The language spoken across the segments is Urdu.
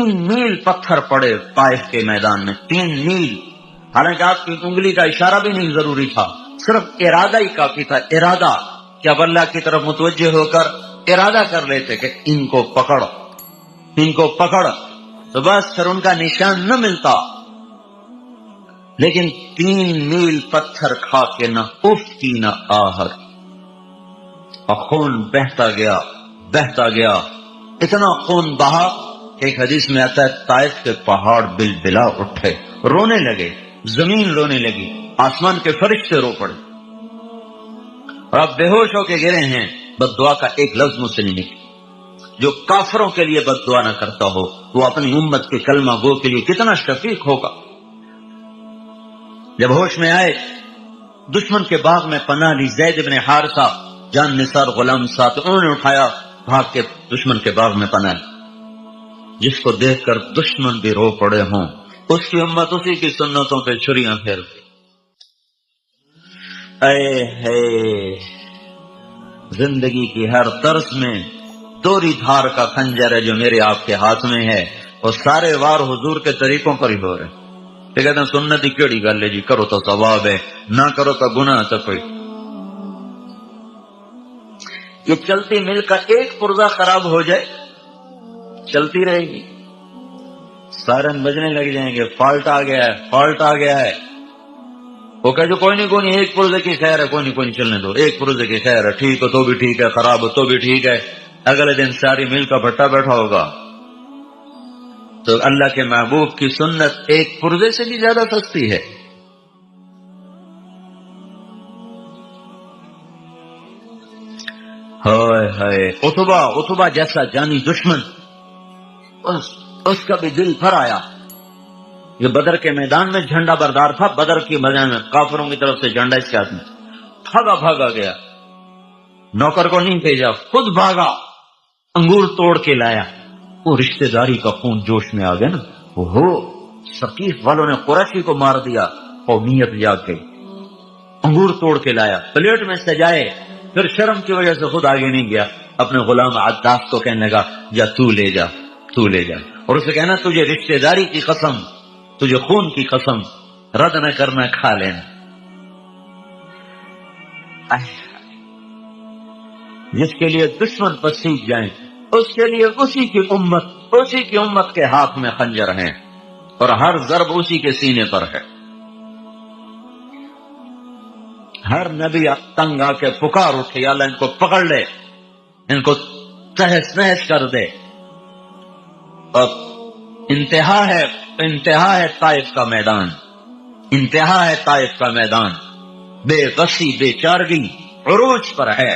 3 میل پتھر پڑے طائف کے میدان میں، 3 میل. حالانکہ آپ کی انگلی کا اشارہ بھی نہیں ضروری تھا، صرف ارادہ ہی کافی تھا. ارادہ کہ اب اللہ کی طرف متوجہ ہو کر ارادہ کر لیتے کہ ان کو پکڑ، ان کو پکڑ، تو بس پھر ان کا نشان نہ ملتا. لیکن 3 میل پتھر کھا کے نہ اف کی نہ آہر، اور خون بہتا گیا بہتا گیا. اتنا خون بہا کہ ایک حدیث میں آتا ہے طائف کے پہاڑ بلبلا اٹھے، رونے لگے، زمین رونے لگی، آسمان کے فرشتے رو پڑے. اور آپ بے ہوش ہو کے گرے ہیں، بد دعا کا ایک لفظ مجھ سے نہیں نکلا. جو کافروں کے لیے بد دعا نہ کرتا ہو وہ اپنی امت کے کلمہ گو کے لیے کتنا شفیق ہوگا. جب ہوش میں آئے دشمن کے باغ میں پناہ لی. زید بن حارثہ جان نثار غلام ساتھ، انہوں نے اٹھایا، بھاگ کے دشمن کے باغ میں پناہ لی. جس کو دیکھ کر دشمن بھی رو پڑے ہوں، اس کی امت اسی کی سنتوں پہ چھریاں پھیرتی. اے ہے زندگی کی ہر طرز میں دوری دھار کا خنجر ہے جو میرے آپ کے ہاتھ میں ہے، اور سارے وار حضور کے طریقوں پر ہی ہو رہے. یہ کہتے ہیں سنت ہی کیڑی گل ہے جی، کرو تو ثواب ہے، نہ کرو تو گناہ. تو کوئی یہ چلتی مل کا ایک پرزہ خراب ہو جائے چلتی رہے گی، سائرن بجنے لگ جائیں گے، فالٹ آ گیا ہے، فالٹ آ گیا ہے. وہ کہے جو کوئی نہیں ایک پرزے کی خیر ہے، کوئی نہیں چلنے دو، ایک پرزے کی خیر ہے، ٹھیک ہو تو بھی ٹھیک ہے، خراب ہو تو بھی ٹھیک ہے. اگلے دن ساری مل کا بھٹا بیٹھا ہوگا. تو اللہ کے محبوب کی سنت ایک پرزے سے بھی زیادہ سستی ہے. ہائے ہائے، اتبا جیسا جانی دشمن، اس کا بھی دل بھر آیا. یہ بدر کے میدان میں جھنڈا بردار تھا، بدر کی میدان میں کافروں کی طرف سے جھنڈا اس کے ہاتھ میں، بھاگا گیا، نوکر کو نہیں بھیجا، خود بھاگا، انگور توڑ کے لایا. وہ رشتہ داری کا خون جوش میں آ گیا نا. ثقیف والوں نے قریشی کو مار دیا، قومیت جاگ گئی. انگور توڑ کے لایا، پلیٹ میں سجائے، پھر شرم کی وجہ سے خود آگے نہیں گیا. اپنے غلام عداس کو کہنے لگا جا تو لے جا، تو لے جا. اور اسے کہنا تجھے رشتہ داری کی قسم، تجھے خون کی قسم، رد نہ کرنا، کھا لینا. جس کے لیے دشمن پسیج جائیں اس کے لیے اسی کی امت کے ہاتھ میں خنجر ہیں، اور ہر ضرب اسی کے سینے پر ہے. ہر نبی تنگ آ کے پکار اٹھے یا اللہ ان کو پکڑ لے، ان کو تہس نہس کر دے. اور انتہا ہے طائف کا میدان، انتہا ہے طائف کا میدان. بے غصی بے چارگی عروج پر ہے،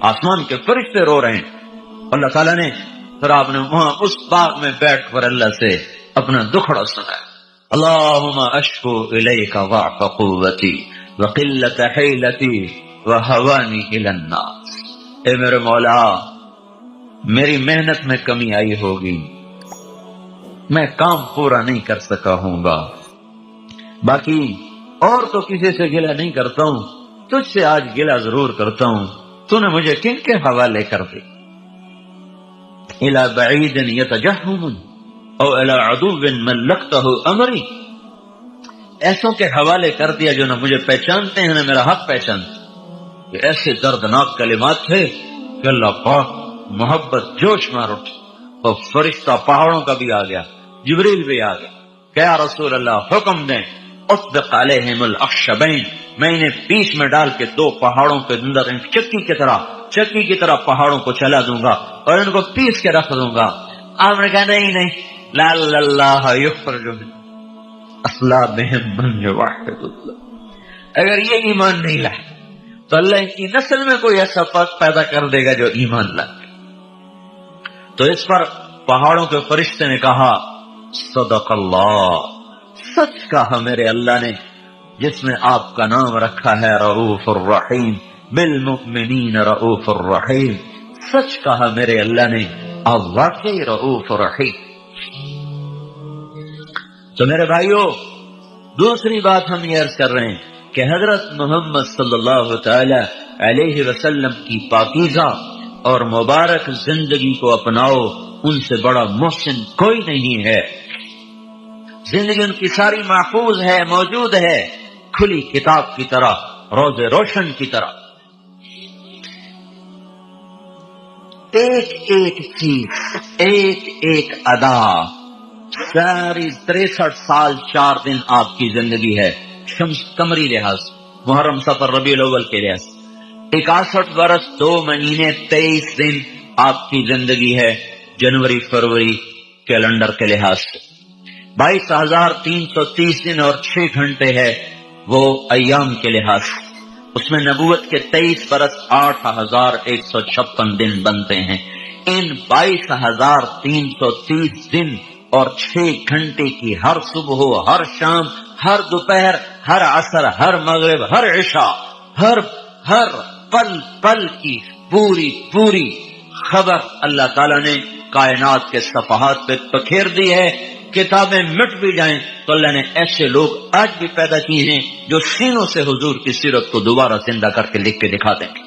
آسمان کے فرشتے رو رہے ہیں. اللہ تعالیٰ نے پھر آپ نے وہاں اس باغ میں بیٹھ کر اللہ سے اپنا دکھڑا سنا. اللہم اشکو الیک ضعف قوتی وقلت حیلتی وہوانی الی الناس. اے میرے مولا، میری محنت میں کمی آئی ہوگی، میں کام پورا نہیں کر سکا ہوں گا، باقی اور تو کسی سے گلہ نہیں کرتا ہوں، تجھ سے آج گلہ ضرور کرتا ہوں. تو نے مجھے کن کے حوالے کر دی؟ الى بعید یتجہم او الى عدو ملکتہ امری. ایسوں کے حوالے کر دیا جو نہ مجھے پہچانتے ہیں نہ میرا حق پہچانتے. یہ ایسے دردناک کلمات تھے کہ اللہ پاک محبت جوش مار اٹھے، اور فرشتہ پہاڑوں کا بھی آ گیا، جبریل بھی آ گیا کہ یا رسول اللہ حکم دیں اطبق علیہم الاخشبین، میں انہیں بیچ میں ڈال کے 2 پہاڑوں کے اندر چکی کی طرح پہاڑوں کو چلا دوں گا اور ان کو پیس کے رکھ دوں گا. آپ نے کہا نہیں، لعل اللہ یخرج من اصلابہم من یوحد اللہ. اگر یہ ایمان نہیں لائے تو اللہ ان کی نسل میں کوئی ایسا فرق پیدا کر دے گا جو ایمان لائے. تو اس پر پہاڑوں کے فرشتے نے کہا صدق اللہ، سچ کہا میرے اللہ نے جس نے آپ کا نام رکھا ہے رؤوف الرحیم، بالمؤمنین رؤوف الرحیم. سچ کہا میرے اللہ نے، آپ واقعی رؤوف الرحیم. تو میرے بھائیوں، دوسری بات ہم یہ عرض کر رہے ہیں کہ حضرت محمد صلی اللہ تعالی علیہ وسلم کی پاکیزہ اور مبارک زندگی کو اپناؤ، ان سے بڑا محسن کوئی نہیں ہے. زندگی ان کی ساری محفوظ ہے، موجود ہے، کھلی کتاب کی طرح، روز روشن کی طرح. ایک ایک چیز، ایک ایک ادا، ساری 63 سال 4 دن آپ کی زندگی ہے، شمس قمری لحاظ، محرم صفر ربیع الاول کے لحاظ. 61 برس 2 مہینے 23 دن آپ کی زندگی ہے، جنوری فروری کیلنڈر کے لحاظ سے. 22,330 دن اور 6 گھنٹے ہے وہ ایام کے لحاظ سے. اس میں نبوت کے 23 برس 8,156 دن بنتے ہیں. ان 22,330 دن اور 6 گھنٹے کی ہر صبح، ہر شام، ہر دوپہر، ہر عصر، ہر مغرب، ہر عشاء، ہر پل پل کی پوری خبر اللہ تعالیٰ نے کائنات کے صفحات پہ بکھیر دی ہے. کتابیں مٹ بھی جائیں تو اللہ نے ایسے لوگ آج بھی پیدا کیے ہیں جو سینوں سے حضور کی سیرت کو دوبارہ زندہ کر کے لکھ کے دکھا دیں گے.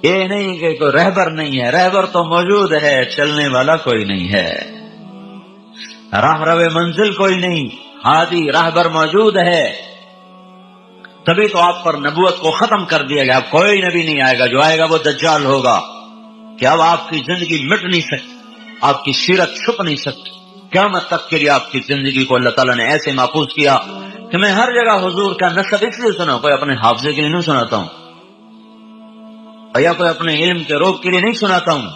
یہ نہیں کہ کوئی رہبر نہیں ہے، رہبر تو موجود ہے، چلنے والا کوئی نہیں ہے. راہ رو منزل کوئی نہیں، ہادی رہبر موجود ہے. تبھی تو آپ پر نبوت کو ختم کر دیا گیا. اب کوئی نبی نہیں آئے گا، جو آئے گا وہ دجال ہوگا. کہ اب آپ کی زندگی مٹ نہیں سکتی، آپ کی سیرت چھپ نہیں سکتی. قیامت تک کے لیے آپ کی زندگی کو اللہ تعالیٰ نے ایسے محفوظ کیا کہ میں ہر جگہ حضور کا نسب اس لیے سنا، کوئی اپنے حافظے کے لیے نہیں سناتا ہوں یا کوئی اپنے علم کے روگ کے لیے نہیں سناتا ہوں.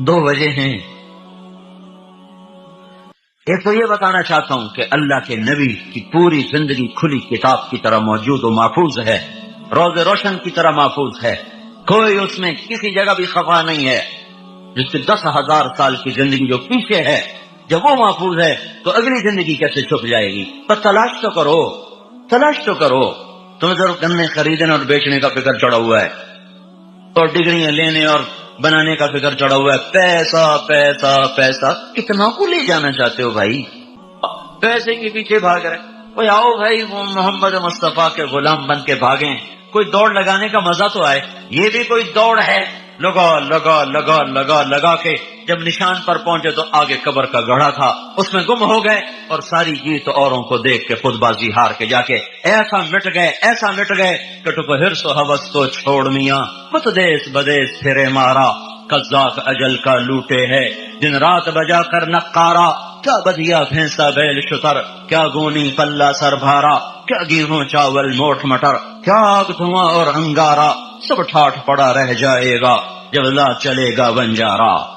2 وجہ ہیں. ایک تو یہ بتانا چاہتا ہوں کہ اللہ کے نبی کی پوری زندگی کھلی کتاب کی طرح موجود و محفوظ ہے، روز روشن کی طرح محفوظ ہے. کوئی اس میں کسی جگہ بھی خفا نہیں ہے. جس کے 10,000 سال کی زندگی جو پیچھے ہے، جب وہ محفوظ ہے تو اگلی زندگی کیسے چھپ جائے گی؟ پر تلاش تو کرو، تلاش تو کرو. تمہیں ضرور گنے خریدنے اور بیچنے کا فکر چڑھا ہوا ہے، اور ڈگریاں لینے اور بنانے کا فکر چڑھا ہوا ہے. پیسہ پیسہ پیسہ، کتنا کو لے جانا چاہتے ہو بھائی؟ پیسے کے پیچھے بھاگ رہے. کوئی آؤ بھائی وہ محمد مصطفیٰ کے غلام بن کے بھاگیں، کوئی دوڑ لگانے کا مزہ تو آئے. یہ بھی کوئی دوڑ ہے، لگا لگا لگا لگا لگا کے جب نشان پر پہنچے تو آگے قبر کا گڑھا تھا، اس میں گم ہو گئے اور ساری جیت اوروں کو دیکھ کے خود بازی ہار کے جا کے ایسا مٹ گئے کہ ٹپ ہرس و حوث کو چھوڑ میاں مت دیس بدیس پھرے مارا. قزاق اجل کا لوٹے ہے دن رات بجا کر نقارا. کیا بدیا بھینسا بیل شتر، کیا گونی پلہ سر بھارا، کیا گیہوں چاول موٹ مٹر، کیا آگ دھواں اور انگارا. سب ٹھاٹ پڑا رہ جائے گا جب لا چلے گا بنجارا.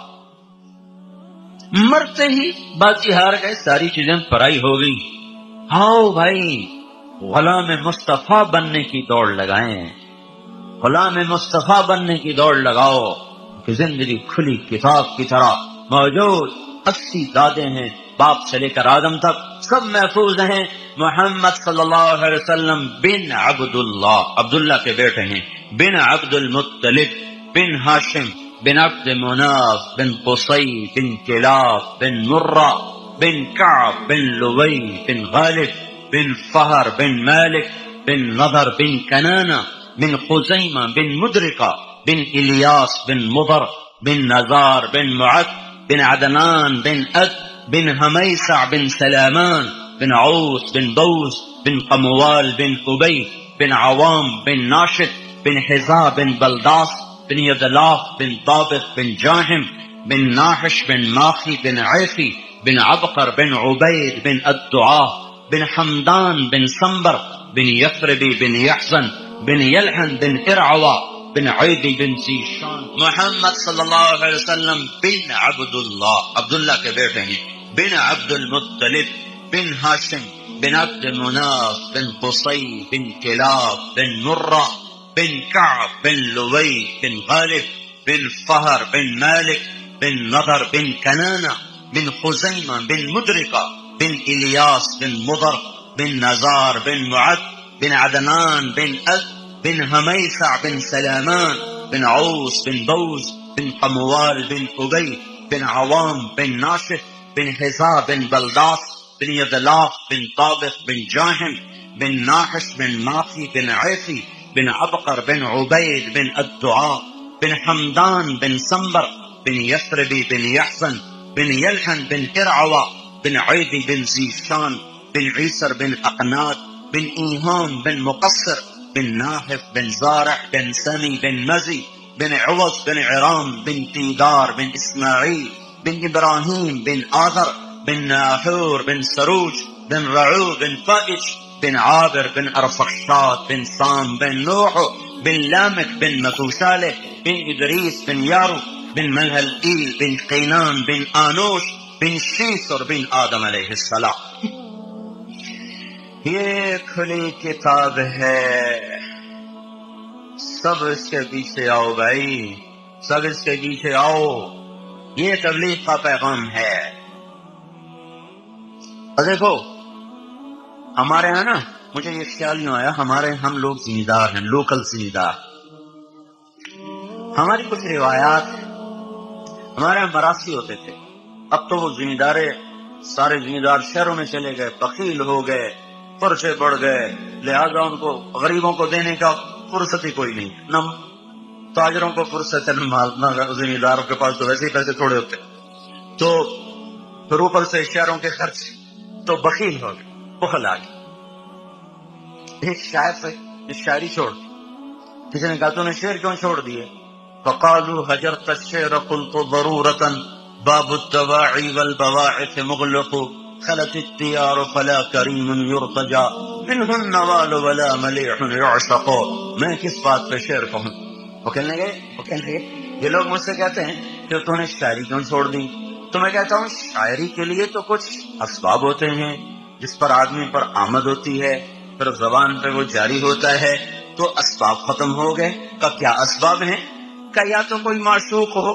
مرتے ہی بازی ہار گئے، ساری چیزیں پرائی ہو گئی. آؤ بھائی غلام مصطفیٰ بننے کی دوڑ لگائیں، غلام مصطفیٰ بننے کی دوڑ لگاؤ کہ زندگی کھلی کتاب کی طرح موجود. 80 دادے ہیں، باپ سے لے کر آدم تک سب محفوظ ہیں. محمد صلی اللہ علیہ وسلم بن عبداللہ، عبداللہ کے بیٹے ہیں، بن عبد المطلب، بن ہاشم، بن عبد مناف، بن قصی، بن کلاب، بن مرہ، بن کعب، بن لوی، بن غالب، بن فہر، بن مالک، بن نضر، بن کنانہ، بن خزیمہ، بن مدرکہ، بن الیاس، بن مضر، بن نزار، بن معد، بن عدنان، بن اد، بن حمیسع، بن سلامان، بن عوس، بن بوس، بن قموال، بن ابی، بن عوام، بن ناشد، بن حزا، بن بلداس، بن یدلاف، بن ضابط، بن جاہم، بن ناحش، بن ماخی، بن عیفی، بن عبقر، بن عبید، بن الدعاء، بن حمدان، بن سنبر، بن یثربی، بن یحزن، بن یلحن، بن ارعوا، بن عیدی، بن زیشان. محمد صلی اللہ علیہ وسلم بن عبداللہ، عبداللہ کے بیٹے ہیں، بن عبد المطلب، بن ہاشم، بن عبد مناف، بن قصی، بن کلاب، بن مرہ، بن کعب، بن لوی، بن غالب، بن فہر، بن مالک، بن نضر، بن کنانہ، بن خزیمہ، بن مدرکہ، بن الیاس، بن مضر، بن نزار، بن معد، بن عدنان، بن اد، بن حمیسع، بن سلامان، بن عوس، بن بوس، بن قموال، بن ابی، بن عوام، بن ناشد، بن حزا، بن بلداس، بن یدلاف، بن طابق، بن جاہم، بن ناحش، بن ماخی، بن عیفی، بن عبقر بن عبید بن الدعاء بن حمدان بن سنبر بن یثربی بن یحسن بن یلحن بن ارعوا بن عیدی بن زیشان بن عیسر بن اقناد بن ایهام بن مقصر بن ناحف بن زارع بن سمی بن مزی بن عوض بن عرام بن تیدار بن اسماعیل بن ابراہیم بن آذر بن ناحور بن سروج بن رعو بن فائج بن عابر بن ارفخشاد بن سام بن نوح بن لامك بن متوشالح بن ادریس بن یارو بن ملهلئیل بن قینان بن آنوش بن شیسر بن آدم علیہ السلام. یہ کھلی کتاب ہے، سب اس کے پیچھے آؤ بھائی، سب اس کے پیچھے آؤ، یہ تبلیغ کا پیغام ہے. اور دیکھو ہمارے ہاں نا، مجھے یہ خیال نہیں آیا، ہمارے ہم لوگ زمیندار ہیں، لوکل زمیندار. ہماری کچھ روایات، ہمارے یہاں مراسی ہوتے تھے، اب تو وہ زمیندار سارے زمیندار شہروں میں چلے گئے، بخیل ہو گئے، خرچے بڑھ گئے، لہذا ان کو غریبوں کو دینے کا فرصت ہی کوئی نہیں، نہ تاجروں کو فرصت ہے، نہ زمینداروں کے پاس تو ویسے ہی پیسے تھوڑے ہوتے، تو پھر اوپر سے شہروں کے خرچ، تو بخیل ہو گئے، بخل آ گئے. ایک شاعر سے شاعری چھوڑ دی، کسی نے کہا تو نے شعر کیوں چھوڑ دیے؟ فقالوا هجرت الشعر قلت ضرورة باب الدواعي والبواعث مغلق خلت الديار فلا كريم يرتجى منه النوال ولا مليح يعشق. میں کس بات پہ شعر کہوں؟ وہ کہنے لگے یہ لوگ مجھ سے کہتے ہیں کہ تو نے شاعری کیوں چھوڑ دی؟ تو میں کہتا ہوں شاعری کے لیے تو کچھ اسباب ہوتے ہیں جس پر آدمی پر آمد ہوتی ہے، پھر زبان پہ وہ جاری ہوتا ہے، تو اسباب ختم ہو گئے. کا کیا اسباب ہیں؟ کہ یا تو کوئی معشوق ہو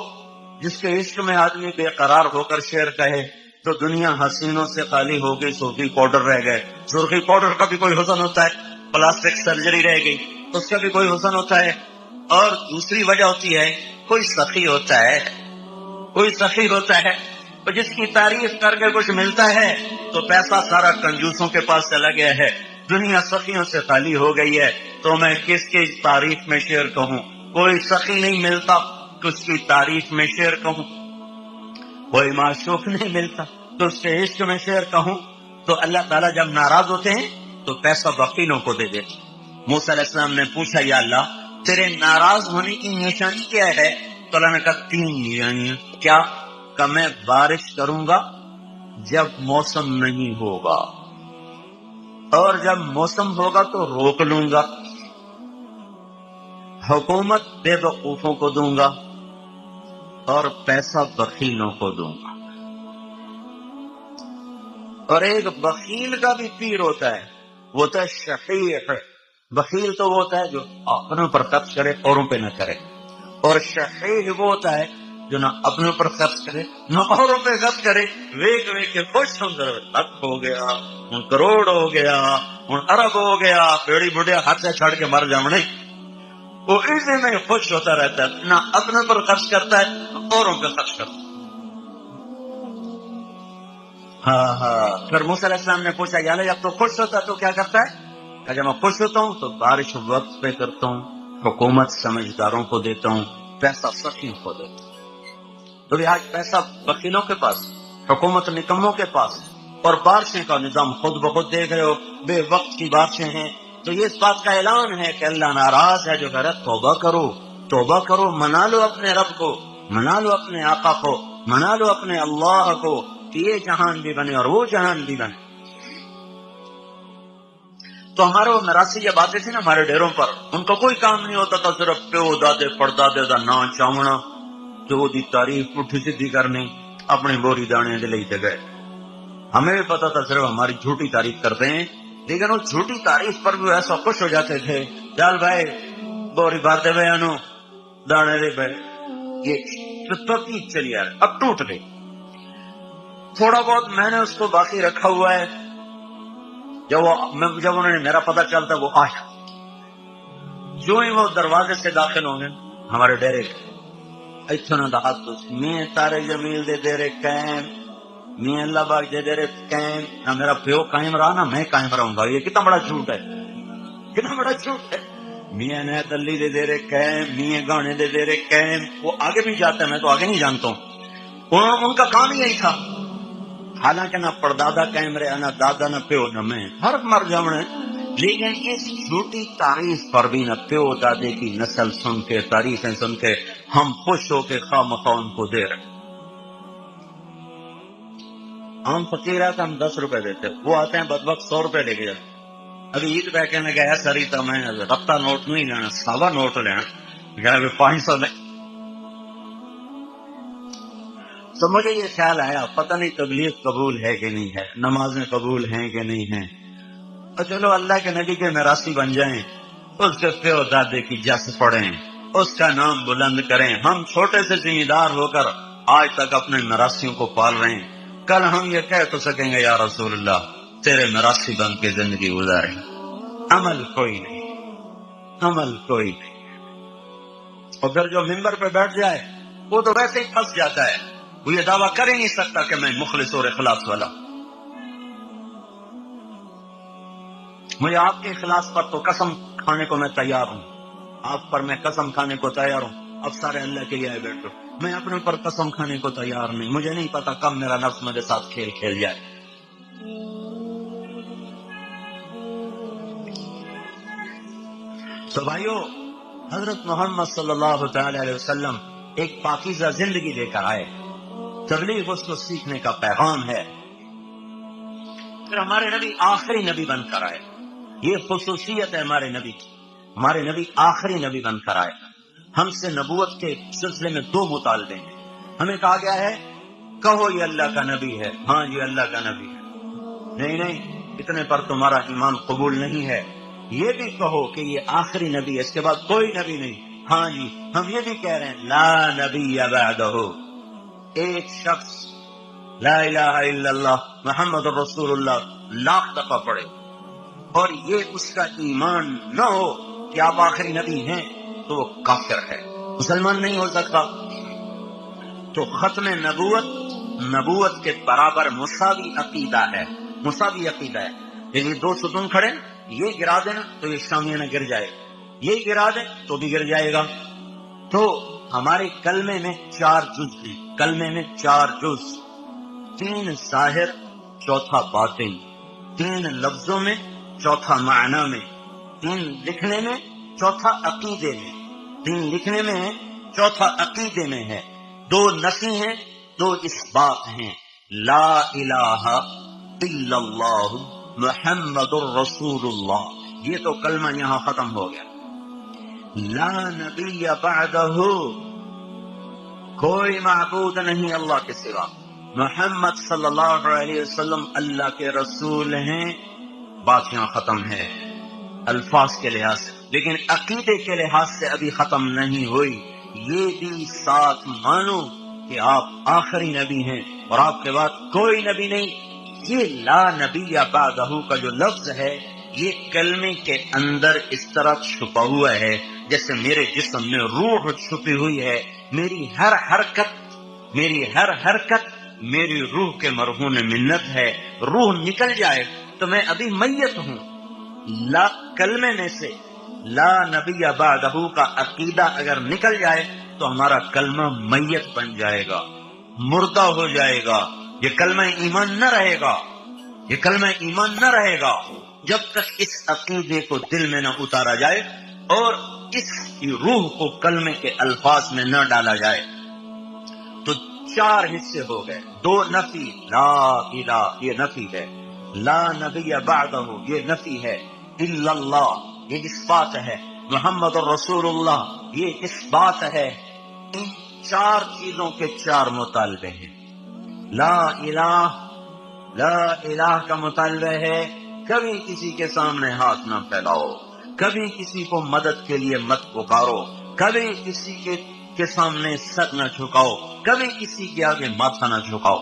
جس کے عشق میں آدمی بے قرار ہو کر شعر کہے، تو دنیا حسینوں سے خالی ہو گئی، سرخی پاؤڈر رہ گئے. سرخی پاؤڈر کا بھی کوئی حسن ہوتا ہے، پلاسٹک سرجری رہ گئی اس کا بھی کوئی حسن ہوتا ہے. اور دوسری وجہ ہوتی ہے کوئی سخی ہوتا ہے، کوئی سخی ہوتا ہے تو جس کی تعریف کر کے کچھ ملتا ہے تو پیسہ سارا کنجوسوں کے پاس چلا گیا ہے، دنیا سخیوں سے خالی ہو گئی ہے، تو میں کس کی تعریف میں شعر کہوں؟ کوئی سخی نہیں ملتا تو اس کی تعریف میں شعر کہوں، کوئی معشوق نہیں ملتا تو اس کے عشق میں شعر کہوں. تو اللہ تعالیٰ جب ناراض ہوتے ہیں تو پیسہ بخیلوں کو دے دیتے. موسیٰ علیہ السلام نے پوچھا یا اللہ تیرے ناراض ہونے کی نشانی کیا ہے؟ تو اللہ نے کہا 3 نشانیاں. کیا؟ کہ میں بارش کروں گا جب موسم نہیں ہوگا، اور جب موسم ہوگا تو روک لوں گا، حکومت بے وقوفوں کو دوں گا، اور پیسہ بخیلوں کو دوں گا. اور ایک بخیل کا بھی پیر ہوتا ہے، وہ ہوتا ہے شحیح. بخیل تو وہ ہوتا ہے جو اپنے پر خرچ کرے اوروں پہ نہ کرے، اور شحیح وہ ہوتا ہے جو نہ اپنے پر خرچ کرے نہ اوروں پہ خرچ کرے. ویک کے خوش ہوں، لاکھ ہو گیا، ہوں کروڑ ہو گیا، ہوں ارب ہو گیا، بیڑی بڑھیا ہاتھ سے چھڑ کے مر جاؤں نہیں، وہ اسی میں خوش ہوتا رہتا ہے، نہ اپنے پر خرچ کرتا ہے نہ اوروں پہ خرچ کرتا ہے. ہاں. پھر موسیٰ علیہ السلام نے پوچھا یا اللہ جب تو خوش ہوتا ہے تو کیا کرتا ہے؟ کہ جب میں خوش ہوتا ہوں تو بارش وقت پہ کرتا ہوں، حکومت سمجھداروں کو دیتا ہوں، پیسہ سخیوں کو دیتا ہوں. تو آج پیسہ بخیلوں کے پاس، حکومت نکموں کے پاس، اور بارشیں کا نظام خود بخود دیکھ رہے ہو، بے وقت کی بارشیں ہیں. تو یہ اس بات کا اعلان ہے کہ اللہ ناراض ہے، جو کہہ رہا ہے توبہ کرو، توبہ کرو، منا لو اپنے رب کو، منا لو اپنے آقا کو، منا لو اپنے اللہ کو کہ یہ جہان بھی بنے اور وہ جہان بھی بنے. تو ہمارے وہ مراسی جب آتے تھے نا ہمارے ڈیروں پر، ان کا کوئی کام نہیں ہوتا تھا، صرف پیو دادے پڑدادے دا نا چاونا، جو دی تعریف پٹھی سدھی کرنی، اپنی بوری دانے دے لئی گئے. ہمیں بھی پتا تھا صرف ہماری جھوٹی تعریف کرتے ہیں، لیکن وہ جھوٹی تعریف پر بھی ایسا خوش ہو جاتے تھے، چل بھائی بوری بھر دے بھائی انو دانے دے بھائی. یہ پکی چلی یار اب ٹوٹ گئی. تھوڑا بہت میں نے اس کو باقی رکھا ہوا ہے، جب انہوں نے میرا پتہ چلتا وہ آیا، جو ہی وہ دروازے سے داخل ہوں گے ہمارے ڈیرے اتنا دا ہاتھ میں تارے جمیل دے دیرے قائم، میں اللہ باغ دے دیرے قائم، نہ میرا پیو قائم رہا نہ میں قائم رہوں گا. یہ کتنا بڑا جھوٹ ہے، کتنا بڑا جھوٹ ہے. میاں نے دلی دے دے رکھے ہیں، میاں گانے دے رکھے ہیں، وہ آگے بھی جاتا ہے، میں تو آگے نہیں جانتا ہوں، ان کا کام یہی تھا۔ حالانکہ نہ پردادا قائم رہا، نہ دادا، نہ پیو، نہ میں، ہر مر جاؤں، لیکن اس جھوٹی تعریف پر بھی نہ پیو دادے کی نسل سن کے، تعریفیں سن کے ہم خوش ہو کے خواہ مخواہ ان کو دے رہے۔ ہم فقیر آتا ہم 10 روپے دیتے، وہ آتے ہیں بدبخت 100 روپے لے کے جاتے۔ ابھی عید پہ کہنے گیا سری تو میں رفتہ نوٹ نہیں لینا، سوا نوٹ لینا، کہا 500 لے۔ تو مجھے یہ خیال آیا پتہ نہیں تبلیغ قبول ہے کہ نہیں ہے، نمازیں قبول ہیں کہ نہیں ہیں، اور چلو اللہ کے نبی کے میراثی بن جائیں، اس کے پیو دادے کی جس پڑھیں، اس کا نام بلند کریں۔ ہم چھوٹے سے ذمہ دار ہو کر آج تک اپنے میراثیوں کو پال رہے ہیں، کل ہم یہ کہہ تو سکیں گے یا رسول اللہ تیرے میراثی بن کے زندگی گزاریں۔ عمل کوئی نہیں، عمل کوئی نہیں۔ اور پھر جو ممبر پہ بیٹھ جائے وہ تو ویسے ہی پھنس جاتا ہے، وہ یہ دعویٰ کر ہی نہیں سکتا کہ میں مخلص اور اخلاص والا۔ مجھے آپ کے اخلاص پر تو قسم کھانے کو میں تیار ہوں، آپ پر میں قسم کھانے کو تیار ہوں، اب سارے اللہ کے لیے آئے بیٹھو، میں اپنے پر قسم کھانے کو تیار نہیں، مجھے نہیں پتا کب میرا نفس میرے ساتھ کھیل کھیل جائے۔ تو بھائیو، حضرت محمد صلی اللہ تعالی علیہ وسلم ایک پاکیزہ زندگی لے کر آئے، تبلیغ اس کو سیکھنے کا پیغام ہے۔ پھر ہمارے نبی آخری نبی بن کر آئے، یہ خصوصیت ہے ہمارے نبی کی، ہمارے نبی آخری نبی بن کر آئے۔ ہم سے نبوت کے سلسلے میں 2 مطالبے ہیں، ہمیں کہا گیا ہے کہو یہ اللہ کا نبی ہے، ہاں یہ اللہ کا نبی ہے، نہیں اتنے پر تمہارا ایمان قبول نہیں ہے، یہ بھی کہو کہ یہ آخری نبی ہے، اس کے بعد کوئی نبی نہیں، ہاں جی ہم یہ بھی کہہ رہے ہیں لا نبی بعدہ، ایک شخص لا الہ الا اللہ محمد رسول اللہ 1,00,000 دفعہ پڑھے اور یہ اس کا ایمان نہ ہو کہ آپ آخری نبی ہیں تو وہ کافر ہے، مسلمان نہیں ہو سکتا۔ تو ختم نبوت کے برابر مساوی عقیدہ ہے، مساوی عقیدہ ہے۔ یعنی 2 ستون کھڑے، یہ گرا دینا تو یہ شامیانہ گر جائے گا، یہ گرا دیں تو بھی گر جائے گا۔ تو ہمارے کلمے میں 4 جز ہیں، کلمے میں 4 جز، 3 ظاہر، چوتھا باطن، 3 لفظوں میں، چوتھا معنی میں، 3 لکھنے میں، چوتھا عقیدے میں، 3 لکھنے میں ہے، چوتھا عقیدے میں ہے، 2 نفی ہیں، 2 اثبات ہیں۔ لا الہ الا اللہ محمد الرسول اللہ، یہ تو کلمہ یہاں ختم ہو گیا۔ لا نبی بعدہ، کوئی معبود نہیں اللہ کے سوا، محمد صلی اللہ علیہ وسلم اللہ کے رسول ہیں، بات یہاں ختم ہے الفاظ کے لحاظ سے، لیکن عقیدے کے لحاظ سے ابھی ختم نہیں ہوئی۔ یہ بھی ساتھ مانو کہ آپ آخری نبی ہیں اور آپ کے بعد کوئی نبی نہیں۔ یہ لا نبی بعدہ کا جو لفظ ہے یہ کلمے کے اندر اس طرح چھپا ہوا ہے جیسے میرے جسم میں روح چھپی ہوئی ہے، میری ہر حرکت میری روح کے مرہون منت ہے، روح نکل جائے تو میں ابھی میت ہوں۔ لا کلمے میں سے لا نبی بعدہ کا عقیدہ اگر نکل جائے تو ہمارا کلمہ میت بن جائے گا، مردہ ہو جائے گا، یہ کلمہ ایمان نہ رہے گا، یہ کلمہ ایمان نہ رہے گا جب تک اس عقیدے کو دل میں نہ اتارا جائے اور اس کی روح کو کلمے کے الفاظ میں نہ ڈالا جائے۔ تو 4 حصے ہو گئے، 2 نفی، لا الہ یہ نفی ہے، لا نبی بعدہ یہ نفی ہے، الا اللہ یہ اثبات ہے، محمد الرسول اللہ یہ اثبات ہے۔ ان 4 چیزوں کے 4 مطالبے ہیں۔ لا الہ کا مطالبہ ہے کبھی کسی کے سامنے ہاتھ نہ پھیلاؤ، کبھی کسی کو مدد کے لیے مت پکارو، کبھی کسی کے سامنے سر نہ جھکاؤ، کبھی کسی کے آگے ماتھا نہ جھکاؤ۔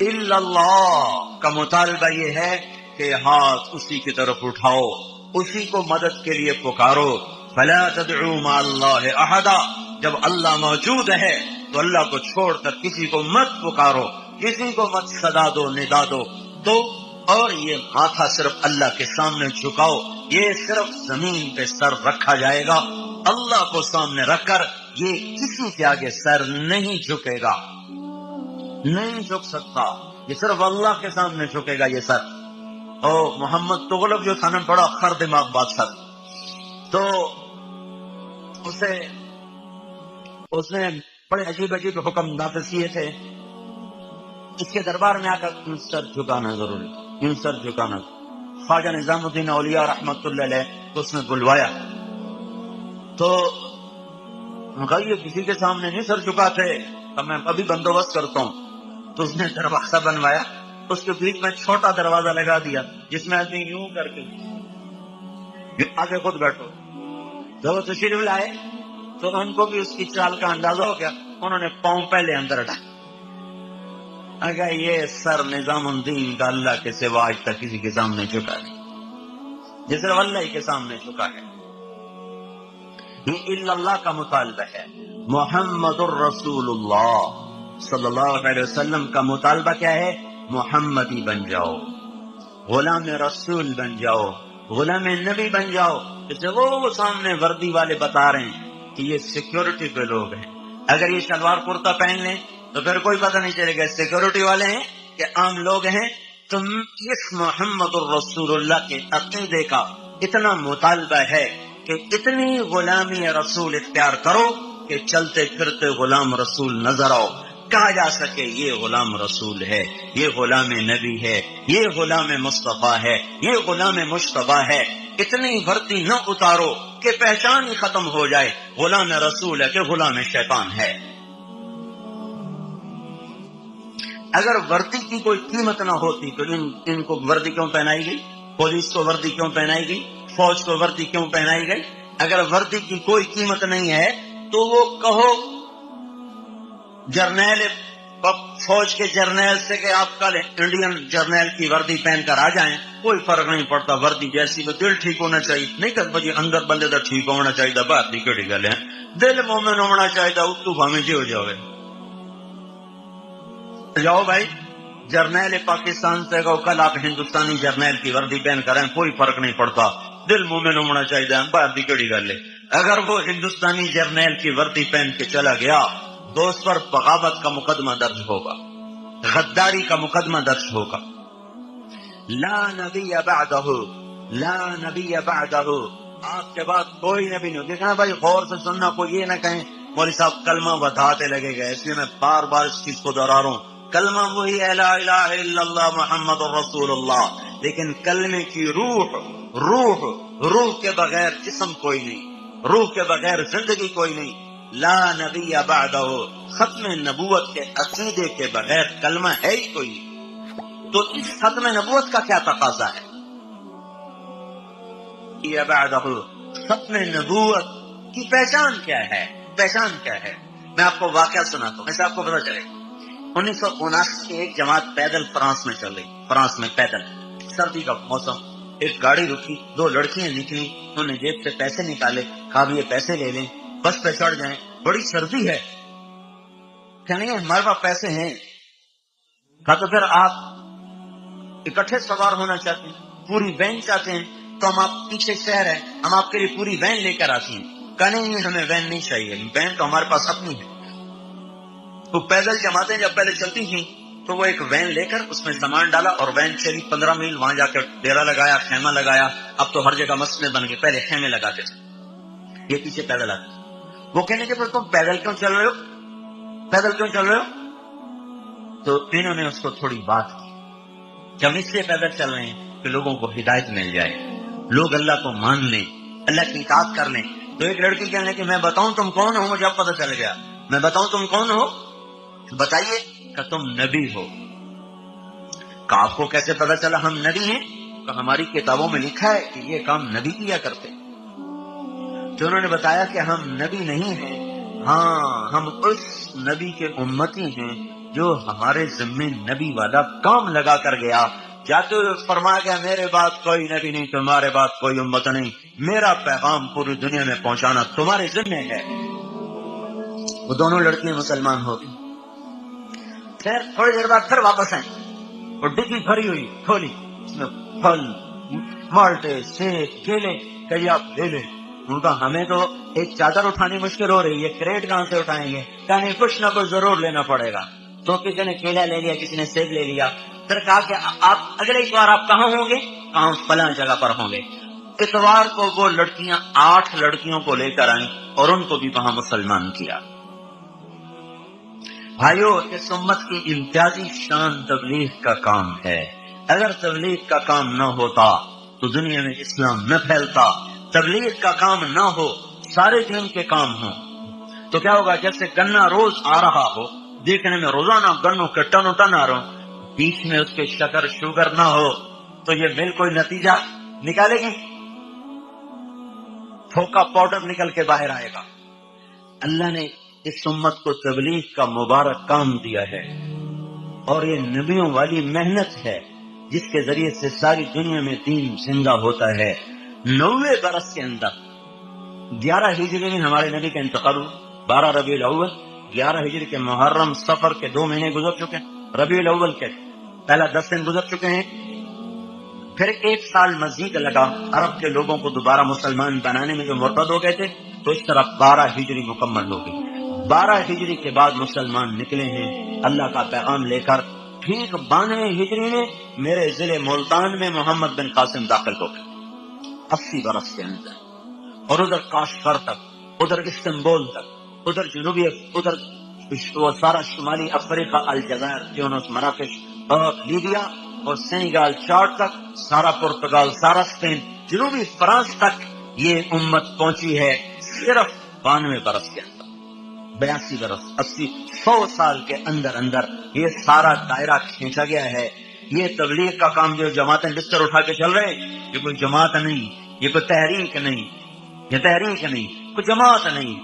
الا اللہ کا مطالبہ یہ ہے کہ ہاتھ اسی کی طرف اٹھاؤ، اسی کو مدد کے لیے پکارو۔ فلا تدعوا مع اللہ احدا، جب اللہ موجود ہے تو اللہ کو چھوڑ کر کسی کو مت پکارو، کسی کو مت صدا دو، ندا دو۔ تو اور یہ ماتھا صرف اللہ کے سامنے جھکاؤ، یہ صرف زمین پہ سر رکھا جائے گا، اللہ کو سامنے رکھ کر یہ کسی کے آگے سر نہیں جھکے گا، نہیں جھک سکتا، یہ صرف اللہ کے سامنے جھکے گا یہ سر۔ او محمد تغلب جو تھا نا، بڑا خر دماغ بادشاہ، تو اس نے بڑے عجیب عجیب حکم نافذ کیے تھے، اس کے دربار میں آ کر کیوں سر جھکانا ضروری، کیوں سر جھکانا؟ خواجہ نظام الدین اولیاء رحمت اللہ علیہ تو اس نے بلوایا، تو یہ کسی کے سامنے نہیں سر جھکاتے، میں ابھی بندوبست کرتا ہوں۔ تو اس نے دروازہ بنوایا، اس کے بیچ میں چھوٹا دروازہ لگا دیا جس میں آدمی یوں کر کے آگے خود بیٹھو۔ جب وہ تشریف لائے تو ان کو بھی اس کی چال کا اندازہ ہو گیا، انہوں نے پاؤں پہلے اندر ڈالا۔ اگر یہ سر نظام الدین کا اللہ کے سوا آج تک کسی کے سامنے جھکا نہیں، یہ صرف اللہ ہی کے سامنے جھکا ہے۔ یہ اللہ کا مطالبہ ہے۔ محمد الرسول اللہ صلی اللہ علیہ وسلم کا مطالبہ کیا ہے؟ محمدی بن جاؤ، غلام رسول بن جاؤ، غلام نبی بن جاؤ۔ جیسے وہ سامنے وردی والے بتا رہے ہیں کہ یہ سیکیورٹی پہ لوگ ہیں، اگر یہ شلوار کرتا پہن لیں تو پھر کوئی پتہ نہیں چلے گا سیکیورٹی والے ہیں کہ عام لوگ ہیں۔ تم اس محمد الرسول اللہ کے عقیدے کا اتنا مطالبہ ہے کہ اتنی غلامی رسول اختیار کرو کہ چلتے پھرتے غلام رسول نظر آؤ، کہا جا سکے یہ غلام رسول ہے، یہ غلام نبی ہے، یہ غلام مصطفیٰ ہے، یہ غلام مجتبیٰ ہے۔ اتنی وردی نہ اتارو کہ پہچان ہی ختم ہو جائے غلام رسول ہے کہ غلام شیطان ہے۔ اگر وردی کی کوئی قیمت نہ ہوتی تو ان کو وردی کیوں پہنائی گئی؟ پولیس کو وردی کیوں پہنائی گئی؟ فوج کو وردی کیوں پہنائی گئی؟ اگر وردی کی کوئی قیمت نہیں ہے تو وہ کہو جرنیل، فوج کے جرنیل سے کہ آپ کل انڈین جرنیل کی وردی پہن کر آ جائیں، کوئی فرق نہیں پڑتا، وردی جیسی وہ دل ٹھیک ہونا چاہیے، نہیں کہ بجے اندر بندے دا ٹھیک ہونا چاہیے، باہر دی کیڑی گل ہے، دل مومن ہونا چاہیے، اتو بھاویں جی ہو جاوے۔ جاؤ بھائی جرنیل پاکستان سے کہو کل آپ ہندوستانی جرنیل کی وردی پہن کر آئیں، کوئی فرق نہیں پڑتا، دل مومن ہونا چاہیے، باہر دی کیڑی گل ہے۔ اگر وہ ہندوستانی جرنیل کی وردی پہن کے چلا گیا تو اس پر بغاوت کا مقدمہ درج ہوگا، غداری کا مقدمہ درج ہوگا۔ لا نبی بعدہ، لا نبی بعدہ، آپ کے بعد کوئی نبی نہیں۔ دیکھنا بھائی غور سے سننا، کوئی یہ نہ کہیں مولوی صاحب کلمہ بتاتے لگے گا، اس لیے میں بار بار اس چیز کو دہرا رہا ہوں، کلمہ وہی ہے لا الہ الا اللہ محمد الرسول اللہ، لیکن کلمے کی روح کے بغیر جسم کوئی نہیں، روح کے بغیر زندگی کوئی نہیں۔ لا نبی بعدہ، ختم نبوت کے عقیدے کے بغیر کلمہ ہے ہی کوئی نہیں۔ تو اس ختم نبوت کا کیا تقاضا ہے؟ یا بعدہ، ختم نبوت کی پہچان کیا ہے؟ پہچان کیا ہے؟ میں آپ کو واقعہ سناتا ہوں، ایسے آپ کو پتا چلے۔ 1979 کی ایک جماعت پیدل فرانس میں چل رہی، فرانس میں پیدل، سردی کا موسم، ایک گاڑی رکی، دو لڑکیاں نکلی، انہوں نے جیب سے پیسے نکالے، کہا بھی یہ پیسے لے لیں، بس پہ چڑھ جائیں، بڑی سردی ہے، کہنے گے ہمارے پاس پیسے ہیں۔ کہا تو پھر آپ اکٹھے سوار ہونا چاہتے ہیں، پوری وین چاہتے ہیں تو ہم آپ پیچھے شہر ہے، ہم آپ کے لیے پوری وین لے کر آتی ہیں۔ کہنے نہیں ہمیں وین نہیں چاہیے، وین تو ہمارے پاس اپنی ہے۔ تو پیدل جماعتیں جب پہلے چلتی تھیں تو وہ ایک وین لے کر اس میں سامان ڈالا اور وین چلی 15 میل، وہاں جا کر ڈیرا لگایا، خیمہ لگایا، اب تو ہر جگہ مسجدیں بن گئی، پہلے خیمے لگاتے تھے، یہ پیچھے پیدل آتے۔ وہ کہنے کے پھر تم پیدل کیوں چل رہے ہو، پیدل کیوں چل رہے ہو؟ تو انہوں نے اس کو تھوڑی بات کی کہ ہم اس لیے پیدل چل رہے ہیں کہ لوگوں کو ہدایت مل جائے، لوگ اللہ کو مان لیں، اللہ کی اطاعت کر لیں۔ تو ایک لڑکی کہنے کہ میں بتاؤں تم کون ہو؟ مجھے اب پتہ چل گیا، میں بتاؤں تم کون ہو؟ بتائیے کہ تم نبی ہو۔ کہ آپ کو کیسے پتہ چلا ہم نبی ہیں؟ کہ ہماری کتابوں میں لکھا ہے کہ یہ کام نبی کیا کرتے۔ تو انہوں نے بتایا کہ ہم نبی نہیں ہیں، ہاں ہم اس نبی کے امتی ہیں جو ہمارے ذمے نبی والا کام لگا کر گیا، جاتے ہوئے فرمایا گیا میرے بعد کوئی نبی نہیں، تمہارے بعد کوئی امت نہیں، میرا پیغام پوری دنیا میں پہنچانا تمہارے ذمے ہے۔ وہ دونوں لڑکیاں مسلمان ہو گئی۔ پھر تھوڑی دیر بعد پھر واپس آئیں، اور ڈگی بھری ہوئی کھولی، اس میں پھل، مالٹے، سیب، کیلے، کہ آپ لے لیں۔ ان کا ہمیں تو ایک چادر اٹھانی مشکل ہو رہی ہے، کریٹ کہاں سے اٹھائیں گے؟ کہیں کچھ نہ کچھ ضرور لینا پڑے گا۔ تو کسی نے کیلا لے لیا، کسی نے سیب لے لیا۔ پھر کہا کہ آپ اگلے بار آپ کہاں ہوں گے؟ کہاں فلاں جگہ پر ہوں گے۔ اتوار کو وہ لڑکیاں 8 لڑکیوں کو لے کر آئیں اور ان کو بھی وہاں مسلمان کیا۔ بھائیو، اس امت کی امتیازی شان تبلیغ کا کام ہے۔ اگر تبلیغ کا کام نہ ہوتا تو دنیا میں اسلام نہ پھیلتا۔ تبلیغ کا کام نہ ہو، سارے دین کے کام ہوں تو کیا ہوگا؟ جیسے گنا روز آ رہا ہو، دیکھنے میں روزانہ گنوں کے ٹن ٹن آ رہا ہوں، بیچ میں اس کے شکر شوگر نہ ہو تو یہ مل کوئی نتیجہ نکالے گی؟ پھوکا پاؤڈر نکل کے باہر آئے گا۔ اللہ نے اس امت کو تبلیغ کا مبارک کام دیا ہے، اور یہ نبیوں والی محنت ہے جس کے ذریعے سے ساری دنیا میں دین زندہ ہوتا ہے۔ 90 برس کے اندر 11 ہجری میں ہمارے نبی کا انتقال ہوا، 12 ربیع الاول، 11 ہجری کے محرم سفر کے 2 مہینے گزر چکے ہیں، ربیع الاول کے پہلا 10 دن گزر چکے ہیں، پھر 1 سال مزید لگا عرب کے لوگوں کو دوبارہ مسلمان بنانے میں جو مرتد ہو گئے تھے، تو اس طرح 12 ہجری مکمل ہو گئی۔ 12 ہجری کے بعد مسلمان نکلے ہیں اللہ کا پیغام لے کر۔ ٹھیک 92 ہجری میں میرے ضلع ملتان میں محمد بن قاسم داخل ہو گئے، 80 برس کے اندر، اور ادھر کاشغر تک، ادھر استنبول تک، ادھر جنوبی، ادھر وہ سارا شمالی افریقہ، الجزائر، تیونس، مراکش اور لیبیا اور سینیگال، چاڈ تک، سارا پرتگال، سارا اسپین، جنوبی فرانس تک یہ امت پہنچی ہے صرف 92 برس کے اندر۔ 82 برس، 80، 100 سال کے اندر اندر یہ سارا دائرہ کھینچا گیا ہے۔ یہ تبلیغ کا کام جو جماعتیں بستر اٹھا کے چل رہے ہیں، یہ کوئی جماعت نہیں، یہ کوئی تحریک نہیں، یہ تحریک نہیں، کوئی جماعت نہیں،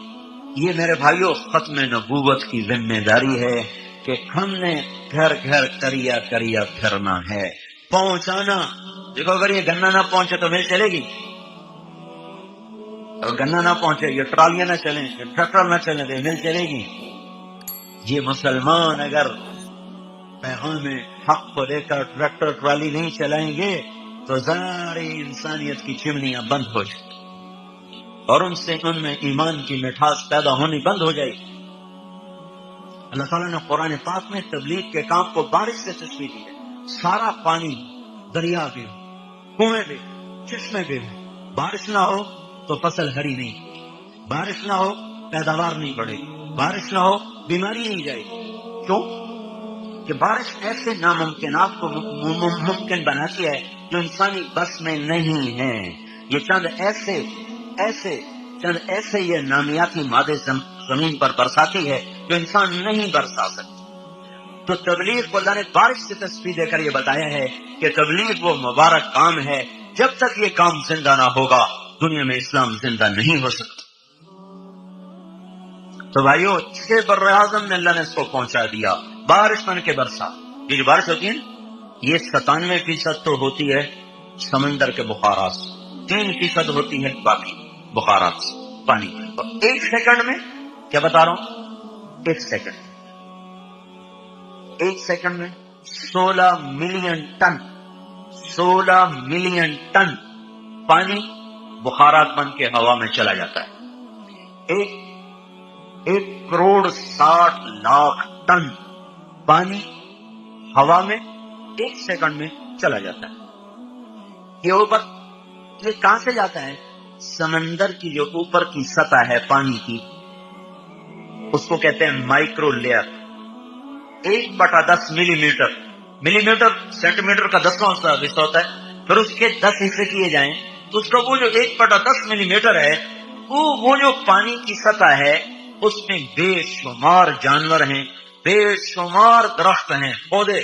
یہ میرے بھائیوں ختم نبوت کی ذمہ داری ہے کہ ہم نے گھر گھر کریا کریا پھرنا ہے، پہنچانا۔ دیکھو اگر یہ گنا نہ پہنچے تو مل چلے گی؟ اگر گنا نہ پہنچے، یہ ٹرالیاں نہ چلیں، یہ ٹریکٹر نہ چلیں تو مل چلے گی؟ یہ مسلمان اگر پیغام حق کو لے کر ٹریکٹر ٹرالی نہیں چلائیں گے تو ساری انسانیت کی چمنیاں بند ہو جائیں اور ان میں ایمان کی مٹھاس پیدا ہونی بند ہو جائے گی۔ اللہ تعالیٰ نے قرآن پاک میں تبلیغ کے کام کو بارش سے تشبیہ دی ہے۔ سارا پانی، دریا بھی ہو، کنویں بھی، چشمے بھی ہو، بارش نہ ہو تو فصل ہری نہیں، بارش نہ ہو پیداوار نہیں بڑھے گی، بارش نہ ہو بیماری نہیں جائے گی۔ کیوں؟ کہ بارش ایسے ناممکنات کو ممکن بناتی ہے جو انسانی بس میں نہیں ہے۔ یہ چند ایسے یہ نامیاتی مادے زمین پر برساتی ہے جو انسان نہیں برسا سکتا۔ تو تبلیغ کو اللہ نے بارش سے تشبیہ دے کر یہ بتایا ہے کہ تبلیغ وہ مبارک کام ہے، جب تک یہ کام زندہ نہ ہوگا دنیا میں اسلام زندہ نہیں ہو سکتا۔ تو بھائیو 6 بر اعظم میں اللہ نے اس کو پہنچا دیا، بارش بن کے برسا۔ یہ جو بارش ہوتی ہے یہ 97% تو ہوتی ہے سمندر کے بخارات، 3% ہوتی ہے باقی بخارات پانی۔ اور 1 سیکنڈ میں، کیا بتا رہا ہوں، 1 سیکنڈ میں 16 ملین ٹن پانی بخارات بن کے ہوا میں چلا جاتا ہے۔ 1 کروڑ 60 لاکھ ٹن پانی ہوا میں 1 سیکنڈ میں چلا جاتا ہے۔ یہ کہاں سے جاتا ہے؟ سمندر کی جو اوپر کی سطح ہے پانی کی، اس کو کہتے ہیں مائکرو لیئر۔ 1/10 ملی میٹر سینٹی میٹر کا 10واں حصہ ہوتا ہے، پھر اس کے 10 حصے کیے جائیں تو اس کا وہ جو 1/10 ملی میٹر ہے، وہ جو پانی کی سطح ہے اس میں بے شمار جانور ہیں، بے شمار درخت ہیں، پودے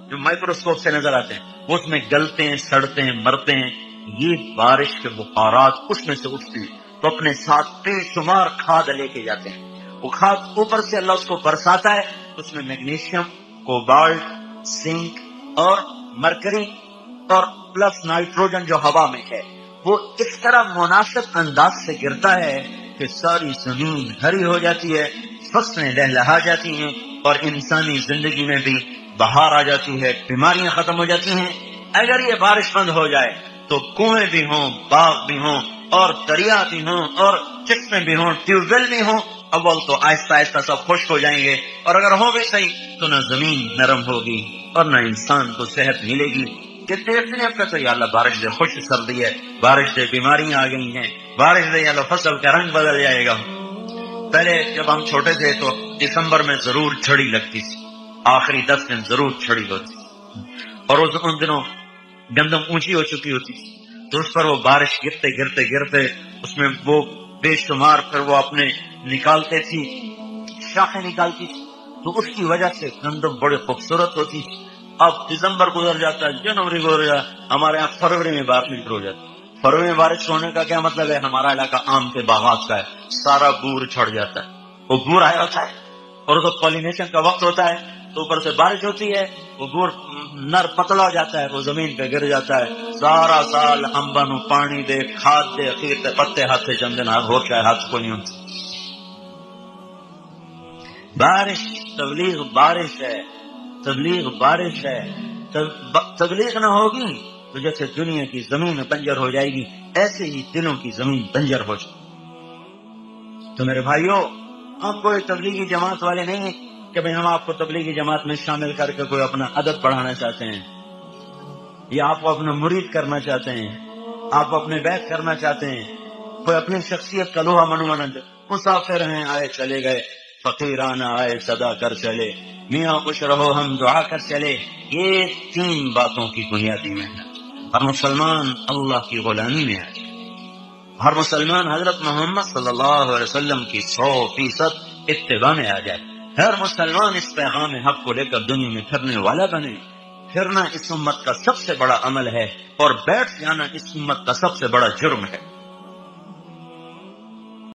جو مائکروسکوپ سے نظر آتے ہیں، وہ اس میں گلتے ہیں، سڑتے ہیں، مرتے ہیں۔ یہ بارش کے بخارات اس میں سے اٹھتے ہیں تو اپنے ساتھ بے شمار کھاد لے کے جاتے ہیں۔ وہ کھاد اوپر سے اللہ اس کو برساتا ہے، اس میں میگنیشیم، کوبالٹ، زنک اور مرکری اور پلس نائٹروجن جو ہوا میں ہے، وہ اس طرح مناسب انداز سے گرتا ہے کہ ساری زمین ہری ہو جاتی ہے، فصلیں لہلہا جاتی ہیں اور انسانی زندگی میں بھی بہار آ جاتی ہے، بیماریاں ختم ہو جاتی ہیں۔ اگر یہ بارش بند ہو جائے تو کنویں بھی ہوں، باغ بھی ہوں، اور دریا بھی ہوں، اور چشمے بھی ہوں، ٹیوب ویل بھی ہوں، اول تو آہستہ آہستہ سب خشک ہو جائیں گے، اور اگر ہو بھی صحیح تو نہ زمین نرم ہوگی اور نہ انسان کو صحت ملے گی کہ دیکھنے پہ تو یا اللہ بارش سے خشک کر دی ہے، بارش سے بیماریاں آ گئی ہیں، بارش سے یا اللہ فصل کا رنگ بدل جائے گا۔ پہلے جب ہم چھوٹے تھے تو دسمبر میں ضرور چھڑی لگتی تھی، آخری 10 دن ضرور چھڑی ہوتی، اور ان دنوں گندم اونچی ہو چکی ہوتی تھی تو اس پر وہ بارش گرتے گرتے گرتے اس میں وہ بے شمار پھر وہ اپنے نکالتے تھی، شاخیں نکالتی تھی، تو اس کی وجہ سے گندم بڑے خوبصورت ہوتی تھی۔ اب دسمبر گزر جاتا ہے، جنوری گزر جاتا ہے، ہمارے یہاں فروری میں بارش شروع ہو جاتی ہے۔ فروری میں بارش ہونے کا کیا مطلب ہے؟ ہمارا علاقہ آم کے باغات کا ہے، سارا بور چھڑ جاتا ہے، وہ بور آیا ہوتا ہے اور اس وقت پالینیشن کا وقت ہوتا ہے تو اوپر سے بارش ہوتی ہے، وہ بور نر پتلا ہو جاتا ہے، وہ زمین پہ گر جاتا ہے، سارا سال ہمبا نو پانی دے، کھاد دے، اخیر تے پتے ہاتھ سے چند دن ہو کے ہاتھ کو نہیں ہوتی۔ بارش تبلیغ بارش ہے، تبلیغ بارش ہے، تبلیغ نہ ہوگی تو جیسے دنیا کی زمین بنجر ہو جائے گی، ایسے ہی دلوں کی زمین بنجر ہو جائے گی۔ تو میرے بھائیوں، آپ کوئی تبلیغی جماعت والے نہیں ہیں کہ بھئی ہم آپ کو تبلیغی جماعت میں شامل کر کے کوئی اپنا عدد بڑھانا چاہتے ہیں، یا آپ کو اپنا مرید کرنا چاہتے ہیں، آپ اپنے بیعت کرنا چاہتے ہیں، کوئی اپنی شخصیت کا لوہا منوانا، مسافر ہیں آئے چلے گئے، فقیرانہ آئے صدا کر چلے، میاں خوش رہو ہم دعا کر چلے، یہ 3 باتوں کی بنیادی محنت۔ ہر مسلمان اللہ کی غلامی میں آئے، ہر مسلمان حضرت محمد صلی اللہ علیہ وسلم کی 100% اتباع میں آ جائے، ہر مسلمان اس پیغام حق کو لے کر دنیا میں پھرنے والا بنے۔ پھرنا اس امت کا سب سے بڑا عمل ہے اور بیٹھ جانا اس امت کا سب سے بڑا جرم ہے۔